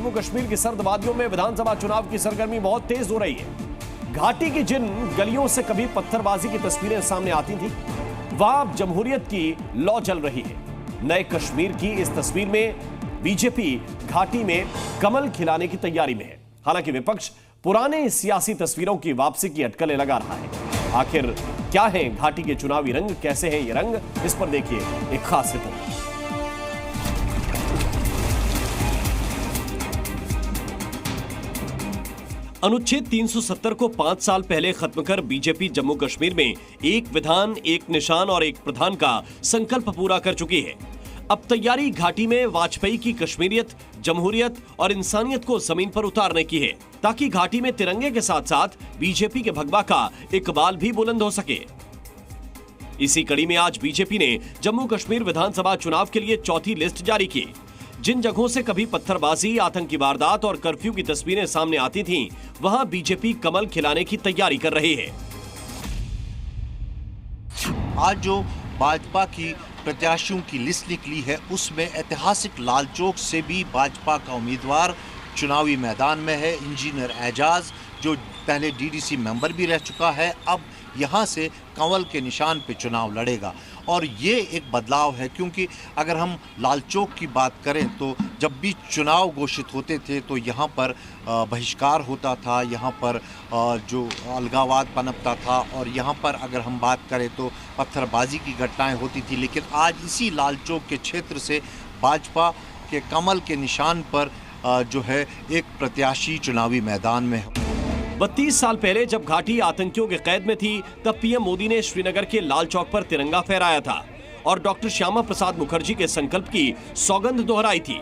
जम्मू कश्मीर की सर्द वादियों में विधानसभा चुनाव की सरगर्मी बहुत तेज हो रही है। घाटी की जिन गलियों से कभी पत्थरबाजी की तस्वीरें सामने आती थी, वहां अब जमहूरियत की लौ चल रही है। नए कश्मीर की इस तस्वीर में बीजेपी घाटी में कमल खिलाने की तैयारी में है। हालांकि विपक्ष पुराने सियासी तस्वीरों की वापसी की अटकलें लगा रहा है। आखिर क्या है घाटी के चुनावी रंग, कैसे हैं ये रंग, इस पर देखिए एक खास रिपोर्ट। अनुच्छेद 370 को 5 साल पहले खत्म कर बीजेपी जम्मू कश्मीर में एक विधान, एक निशान और एक प्रधान का संकल्प पूरा कर चुकी है। अब तैयारी घाटी में वाजपेयी की कश्मीरियत, जमहूरियत और इंसानियत को जमीन पर उतारने की है, ताकि घाटी में तिरंगे के साथ साथ बीजेपी के भगवा का इकबाल भी बुलंद हो सके। इसी कड़ी में आज बीजेपी ने जम्मू कश्मीर विधानसभा चुनाव के लिए चौथी लिस्ट जारी की। जिन जगहों से कभी पत्थरबाजी, आतंकी वारदात और कर्फ्यू की तस्वीरें सामने आती थीं, वहां बीजेपी कमल खिलाने की तैयारी कर रही है। आज जो भाजपा की प्रत्याशियों की लिस्ट निकली है, उसमें ऐतिहासिक लाल चौक से भी भाजपा का उम्मीदवार चुनावी मैदान में है। इंजीनियर एजाज, जो पहले डीडीसी मेंबर भी रह चुका है, अब यहाँ से कंवल के निशान पे चुनाव लड़ेगा। और ये एक बदलाव है, क्योंकि अगर हम लाल चौक की बात करें तो जब भी चुनाव घोषित होते थे तो यहाँ पर बहिष्कार होता था, यहाँ पर जो अलगाववाद पनपता था, और यहाँ पर अगर हम बात करें तो पत्थरबाजी की घटनाएं होती थी। लेकिन आज इसी लाल चौक के क्षेत्र से भाजपा के कमल के निशान पर जो है एक प्रत्याशी चुनावी मैदान में है। 32 साल पहले जब घाटी आतंकियों के कैद में थी, तब पीएम मोदी ने श्रीनगर के लाल चौक पर तिरंगा फहराया था और डॉक्टर श्यामा प्रसाद मुखर्जी के संकल्प की सौगंध दोहराई थी।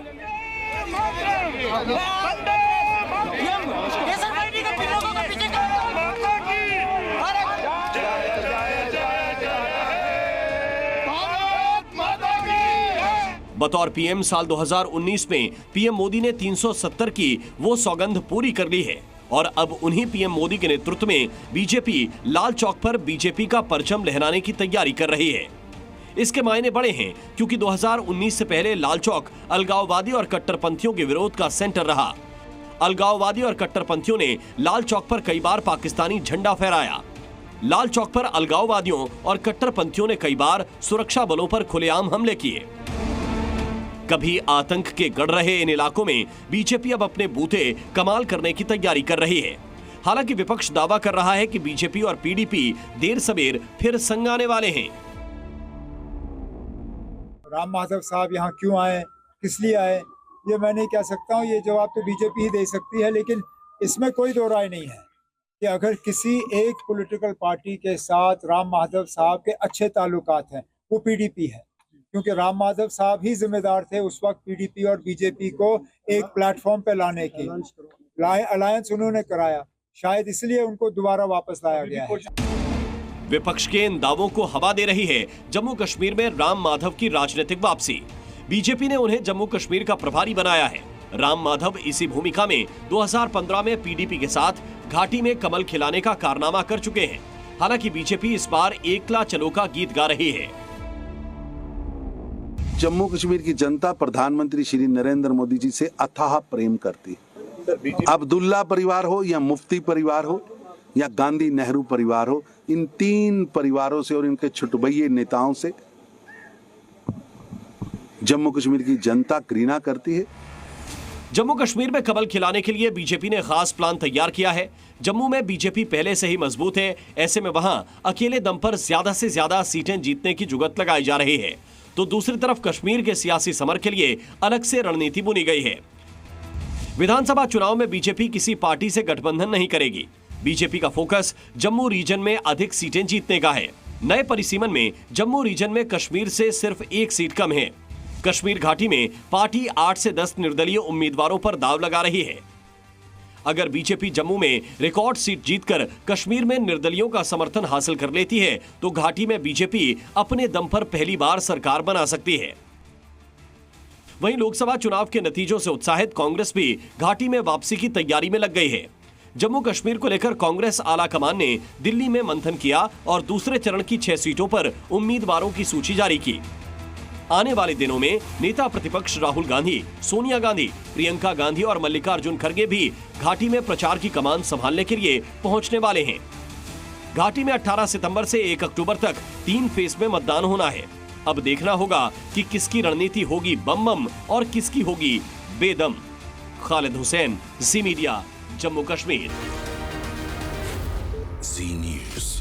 बतौर पीएम साल 2019 में पीएम मोदी ने 370 की वो सौगंध पूरी कर ली है और अब उन्हीं पीएम मोदी के नेतृत्व में बीजेपी लाल चौक पर बीजेपी का परचम लहराने की तैयारी कर रही है। इसके मायने बड़े हैं, क्योंकि 2019 से पहले लाल चौक अलगाववादी और कट्टरपंथियों के विरोध का सेंटर रहा। अलगाववादी और कट्टरपंथियों ने लाल चौक पर कई बार पाकिस्तानी झंडा फहराया। लाल चौक पर अलगाववादियों और कट्टरपंथियों ने कई बार सुरक्षा बलों पर खुलेआम हमले किए। कभी आतंक के गढ़ रहे इन इलाकों में बीजेपी अब अपने बूते कमाल करने की तैयारी कर रही है। हालांकि विपक्ष दावा कर रहा है कि बीजेपी और पीडीपी देर सबेर फिर संग आने वाले हैं। राम माधव साहब यहाँ क्यों आए, किस लिए आए, ये मैं नहीं कह सकता हूँ। ये जवाब तो बीजेपी ही दे सकती है। लेकिन इसमें कोई दो राय नहीं है कि अगर किसी एक पॉलिटिकल पार्टी के साथ राम माधव साहब के अच्छे ताल्लुकात हैं, वो पीडीपी है, क्योंकि राम माधव साहब ही जिम्मेदार थे उस वक्त पीडीपी और बीजेपी को एक प्लेटफॉर्म पे लाने की। अलायंस उन्होंने कराया, शायद इसलिए उनको दोबारा वापस लाया गया है। विपक्ष के इन दावों को हवा दे रही है जम्मू कश्मीर में राम माधव की राजनीतिक वापसी। बीजेपी ने उन्हें जम्मू कश्मीर का प्रभारी बनाया है। राम माधव इसी भूमिका में 2015 में पीडीपी के साथ घाटी में कमल खिलाने का कारनामा कर चुके हैं। हालांकि बीजेपी इस बार एकला चलो का गीत गा रही है। जम्मू कश्मीर की जनता प्रधानमंत्री श्री नरेंद्र मोदी जी से अथाह प्रेम करती है। अब्दुल्ला परिवार हो या मुफ्ती परिवार हो या गांधी नेहरू परिवार हो, इन तीन परिवारों से और इनके छुटभइये नेताओं से जम्मू कश्मीर की जनता घृणा करती है। जम्मू कश्मीर में कमल खिलाने के लिए बीजेपी ने खास प्लान तैयार किया है। जम्मू में बीजेपी पहले से ही मजबूत है, ऐसे में वहां अकेले दम पर ज्यादा से ज्यादा सीटें जीतने की जुगत लगाई जा रही है। तो दूसरी तरफ कश्मीर के सियासी समर के लिए अलग से रणनीति बुनी गई है। विधानसभा चुनाव में बीजेपी किसी पार्टी से गठबंधन नहीं करेगी। बीजेपी का फोकस जम्मू रीजन में अधिक सीटें जीतने का है। नए परिसीमन में जम्मू रीजन में कश्मीर से सिर्फ एक सीट कम है। कश्मीर घाटी में पार्टी 8 से 10 निर्दलीय उम्मीदवारों पर दाव लगा रही है। अगर बीजेपी जम्मू में रिकॉर्ड सीट जीतकर कश्मीर में निर्दलियों का समर्थन हासिल कर लेती है, तो घाटी में बीजेपी अपने दम पर पहली बार सरकार बना सकती है। वहीं लोकसभा चुनाव के नतीजों से उत्साहित कांग्रेस भी घाटी में वापसी की तैयारी में लग गई है। जम्मू कश्मीर को लेकर कांग्रेस आला कमान ने दिल्ली में मंथन किया और दूसरे चरण की 6 सीटों पर उम्मीदवारों की सूची जारी की। आने वाले दिनों में नेता प्रतिपक्ष राहुल गांधी, सोनिया गांधी, प्रियंका गांधी और मल्लिकार्जुन खड़गे भी घाटी में प्रचार की कमान संभालने के लिए पहुंचने वाले हैं। घाटी में 18 सितंबर से 1 अक्टूबर तक 3 फेज में मतदान होना है। अब देखना होगा कि किसकी रणनीति होगी बम बम और किसकी होगी बेदम। खालिद हुसैन, जी मीडिया, जम्मू कश्मीर। जी न्यूज़।